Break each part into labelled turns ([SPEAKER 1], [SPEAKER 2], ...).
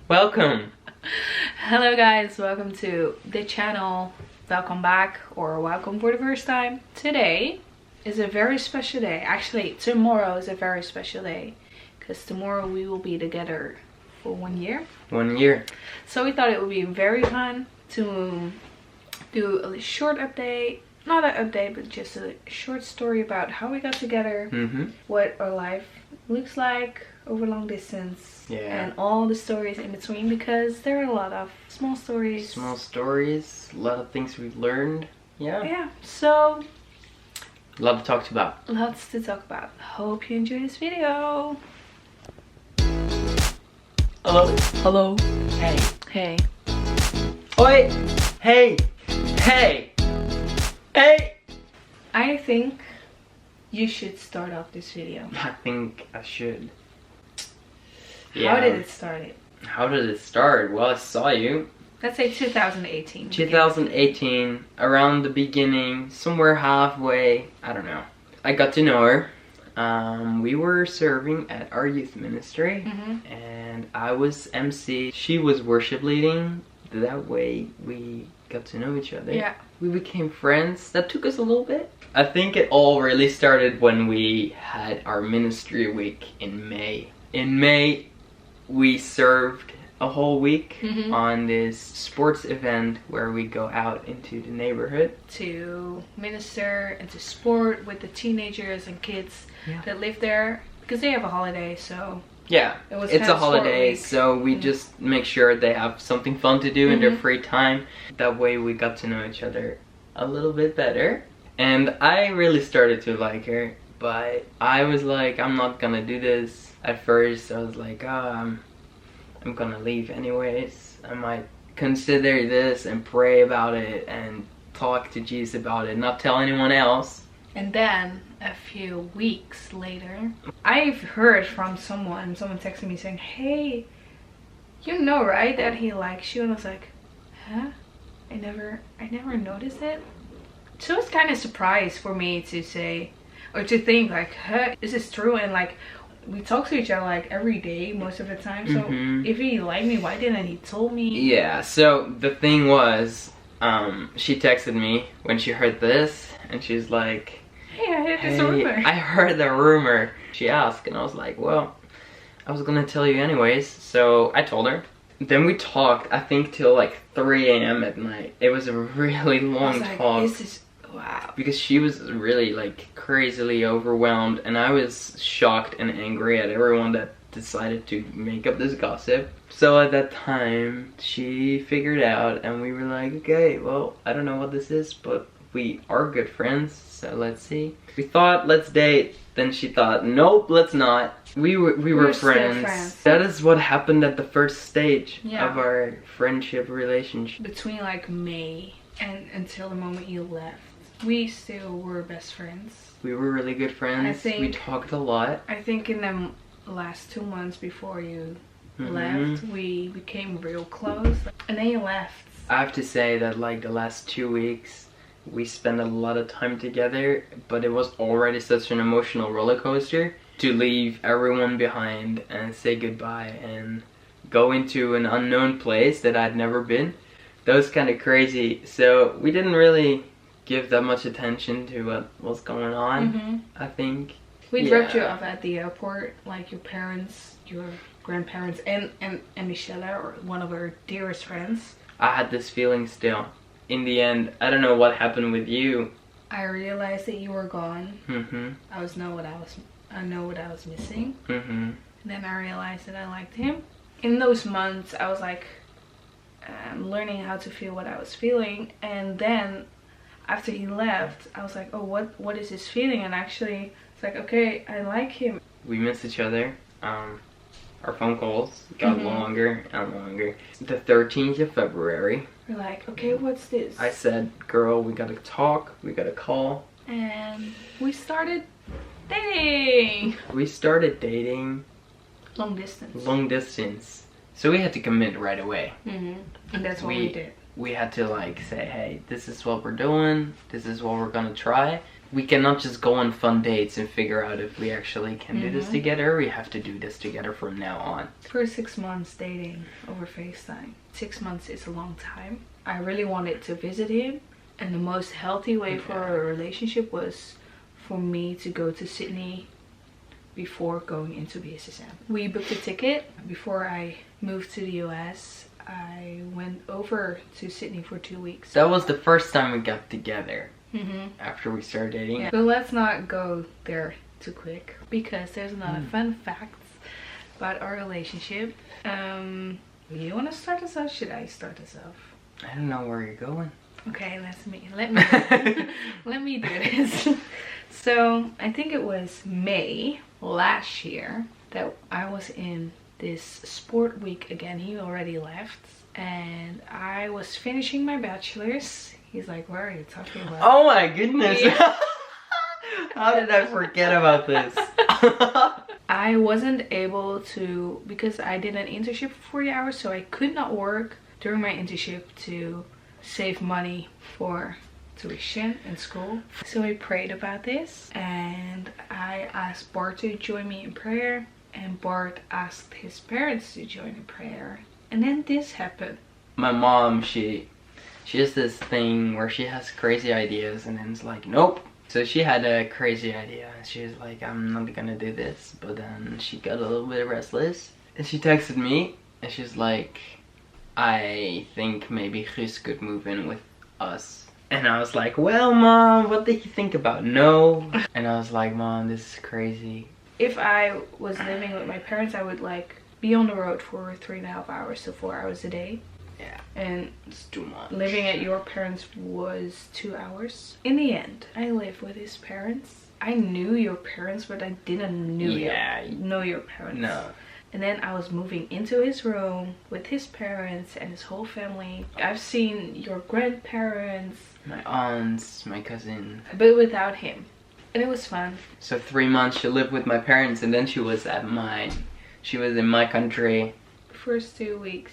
[SPEAKER 1] Welcome.
[SPEAKER 2] Hello guys, welcome to the channel. Welcome back, or welcome for the first time. Today is a very special day. Actually, tomorrow is a very special day, because tomorrow we will be together for 1 year.
[SPEAKER 1] 1 year.
[SPEAKER 2] So we thought it would be very fun to do a short update. Not an update, but just a short story about how we got together, what our life looks like over long distance, and all the stories in between, because there are a lot of small stories.
[SPEAKER 1] A lot of things we've learned.
[SPEAKER 2] Yeah, so
[SPEAKER 1] a lot to talk about.
[SPEAKER 2] Lots to talk about. Hope you enjoy this video. Hello. Hey.
[SPEAKER 1] Oi. Hey.
[SPEAKER 2] I think you should start off this video.
[SPEAKER 1] I think I should.
[SPEAKER 2] How did it start?
[SPEAKER 1] How did it start? Well, I saw you.
[SPEAKER 2] Let's say 2018.
[SPEAKER 1] 2018, around the beginning, somewhere halfway, I don't know. I got to know her. We were serving at our youth ministry, and I was MC. She was worship leading. That way we got to know each other.
[SPEAKER 2] Yeah.
[SPEAKER 1] We became friends. That took us a little bit. I think it all really started when we had our ministry week in May. In May, we served a whole week on this sports event where we go out into the neighborhood
[SPEAKER 2] to minister and to sport with the teenagers and kids that live there, because they have a holiday, so it's a holiday, so we just make sure they have something fun to do in their free time. That way we got to know each other a little bit better, and I really started to like her, but I was like, I'm not gonna do this. At first I was like, I'm gonna leave anyways. I might consider this and pray about it and talk to Jesus about it, not tell anyone else. And then a few weeks later, I've heard from someone texted me saying, hey, you know, right, that he likes you? And I was like, huh? I never noticed it. So it's kind of a surprise for me to say, or to think like, huh, is this true? And like, we talk to each other like every day most of the time, so if he liked me, why didn't he told me? Yeah,
[SPEAKER 1] so the thing was, she texted me when she heard this, and she's like, I heard the rumor. She asked, and I was like, well, I was gonna tell you anyways, so I told her. Then we talked, I think, till like 3 a.m. at night. It was a really long talk.
[SPEAKER 2] Wow.
[SPEAKER 1] Because she was really like crazily overwhelmed, and I was shocked and angry at everyone that decided to make up this gossip. So at that time, she figured out, and we were like, okay, well, I don't know what this is, but we are good friends, so let's see. We thought, let's date. Then she thought, nope, let's not. We were friends. That is what happened at the first stage of our friendship relationship.
[SPEAKER 2] Between like May and until the moment you left, we still were best friends.
[SPEAKER 1] We were really good friends. We talked a lot.
[SPEAKER 2] I think in the last 2 months before you left, we became real close. And then you left.
[SPEAKER 1] I have to say that like the last 2 weeks, we spent a lot of time together, but it was already such an emotional roller coaster to leave everyone behind and say goodbye and go into an unknown place that I'd never been. That was kind of crazy. So we didn't really give that much attention to what was going on, I think.
[SPEAKER 2] We dropped you off at the airport, like your parents, your grandparents, and Michelle, or one of our dearest friends.
[SPEAKER 1] I had this feeling still. In the end, I don't know what happened with you.
[SPEAKER 2] I realized that you were gone. I know what I was missing. And then I realized that I liked him. In those months, I was like learning how to feel what I was feeling, and then after he left, I was like, oh, what is this feeling? And actually, it's like, okay, I like him.
[SPEAKER 1] We missed each other. Our phone calls got longer and longer. The 13th of February.
[SPEAKER 2] We're like, okay, what's this?
[SPEAKER 1] I said, girl, we gotta talk, we gotta call.
[SPEAKER 2] And we started dating. Long distance.
[SPEAKER 1] Long distance. So we had to commit right away.
[SPEAKER 2] And that's what we did.
[SPEAKER 1] We had to like say, hey, this is what we're doing, this is what we're gonna try. we cannot just go on fun dates and figure out if we actually can do this together. We have to do this together from now on.
[SPEAKER 2] For 6 months dating over FaceTime. 6 months is a long time. I really wanted to visit him, and the most healthy way for a relationship was for me to go to Sydney before going into BSSM. We booked a ticket. Before I moved to the US, I went over to Sydney for 2 weeks.
[SPEAKER 1] That was the first time we got together. After we started dating.
[SPEAKER 2] Yeah. But let's not go there too quick, because there's a lot of fun facts about our relationship. You want to start us off? Should I start us off?
[SPEAKER 1] I don't know where you're going.
[SPEAKER 2] Okay, let me let me do this. So I think it was May last year that I was in this sport week again. He already left, and I was finishing my bachelor's. He's like, what are you talking about?
[SPEAKER 1] Oh my goodness. Yeah. How did I forget about this?
[SPEAKER 2] I wasn't able to, because I did an internship for 40 hours, so I could not work during my internship to save money for tuition in school. So I prayed about this, and I asked Bart to join me in prayer, and Bart asked his parents to join in prayer. And then this happened.
[SPEAKER 1] My mom, she has this thing where she has crazy ideas and then it's like, nope. So she had a crazy idea and she was like, I'm not gonna do this. But then she got a little bit restless and she texted me and she's like, I think maybe Chris could move in with us. And I was like, well, Mom, what did you think about no? And I was like, Mom, this is crazy.
[SPEAKER 2] If I was living with my parents, I would like be on the road for 3.5 hours to 4 hours a day.
[SPEAKER 1] Yeah,
[SPEAKER 2] and
[SPEAKER 1] it's too much.
[SPEAKER 2] Living at your parents was 2 hours. In the end, I lived with his parents. I knew your parents, but I didn't know your parents.
[SPEAKER 1] No.
[SPEAKER 2] And then I was moving into his room with his parents and his whole family. I've seen your grandparents,
[SPEAKER 1] my aunts, my cousin,
[SPEAKER 2] but without him, and it was fun.
[SPEAKER 1] So 3 months she lived with my parents, and then she was at mine. She was in my country.
[SPEAKER 2] First 2 weeks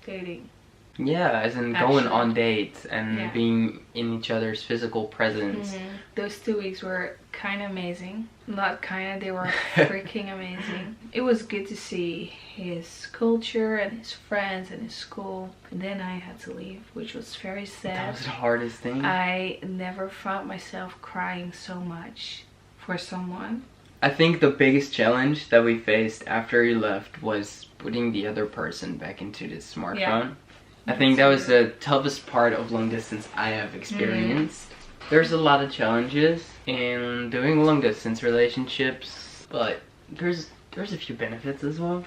[SPEAKER 2] dating.
[SPEAKER 1] Yeah, as in going on dates and being in each other's physical presence.
[SPEAKER 2] Those 2 weeks were kind of amazing. Not kind of, they were freaking amazing. It was good to see his culture and his friends and his school. And then I had to leave, which was very sad.
[SPEAKER 1] That was the hardest thing.
[SPEAKER 2] I never found myself crying so much for someone.
[SPEAKER 1] I think the biggest challenge that we faced after you left was putting the other person back into the smartphone. Yeah. I think that was the toughest part of long distance I have experienced. There's a lot of challenges in doing long distance relationships, but there's a few benefits as well.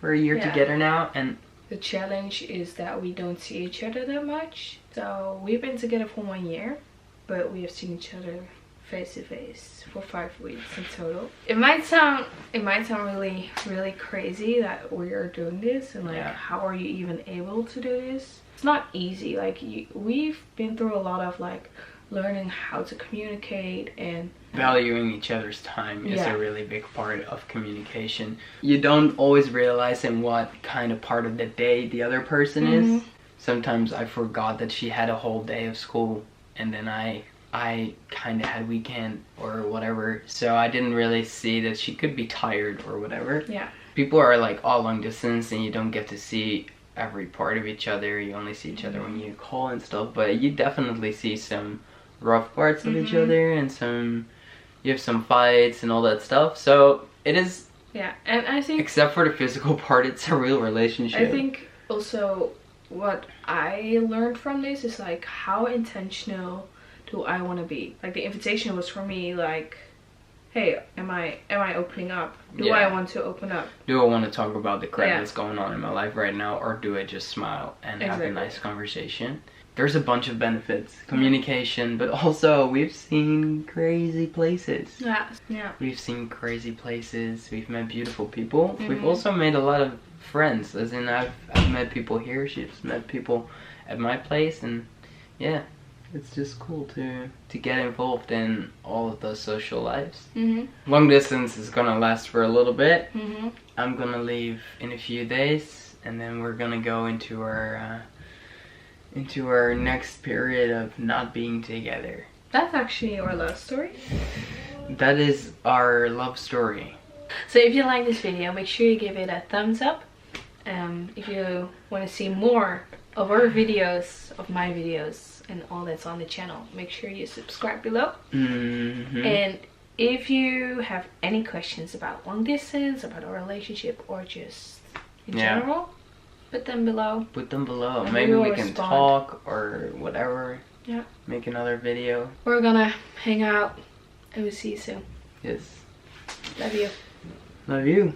[SPEAKER 1] We're a year together now, and
[SPEAKER 2] the challenge is that we don't see each other that much. So we've been together for 1 year, but we have seen each other face to face for 5 weeks in total. It might sound really, really crazy that we are doing this, and like, how are you even able to do this? It's not easy. Like, we've been through a lot of like learning how to communicate, and
[SPEAKER 1] valuing each other's time is a really big part of communication. You don't always realize in what kind of part of the day the other person is. Sometimes I forgot that she had a whole day of school, and then I kind of had weekend or whatever, so I didn't really see that she could be tired or whatever. Yeah. People are like all long distance and you don't get to see every part of each other. You only see each other when you call and stuff, but you definitely see some rough parts of each other, and you have some fights and all that stuff. So it is.
[SPEAKER 2] Yeah, and I think,
[SPEAKER 1] except for the physical part, it's a real relationship.
[SPEAKER 2] I think also what I learned from this is like, how intentional do I want to be? Like, the invitation was for me like, hey, am I opening up? Do I want to open up?
[SPEAKER 1] Do I want to talk about the crap that's going on in my life right now, or do I just smile and have a nice conversation? There's a bunch of benefits. Communication, but also we've seen crazy places. Yeah. We've seen crazy places. We've met beautiful people. We've also made a lot of friends. As in, I've met people here. She's met people at my place, and yeah. It's just cool to get involved in all of those social lives. Long distance is gonna last for a little bit. I'm gonna leave in a few days, and then we're gonna go into our next period of not being together.
[SPEAKER 2] That's actually our love story.
[SPEAKER 1] That is our love story.
[SPEAKER 2] So if you like this video, make sure you give it a thumbs up. If you want to see more of our videos, of my videos, and all that's on the channel, make sure you subscribe below. And if you have any questions about long distance, about our relationship, or just in general, put them below.
[SPEAKER 1] Put them below. Maybe we can talk or whatever.
[SPEAKER 2] Yeah.
[SPEAKER 1] Make another video.
[SPEAKER 2] We're gonna hang out and we'll see you soon.
[SPEAKER 1] Yes.
[SPEAKER 2] Love you.
[SPEAKER 1] Love you.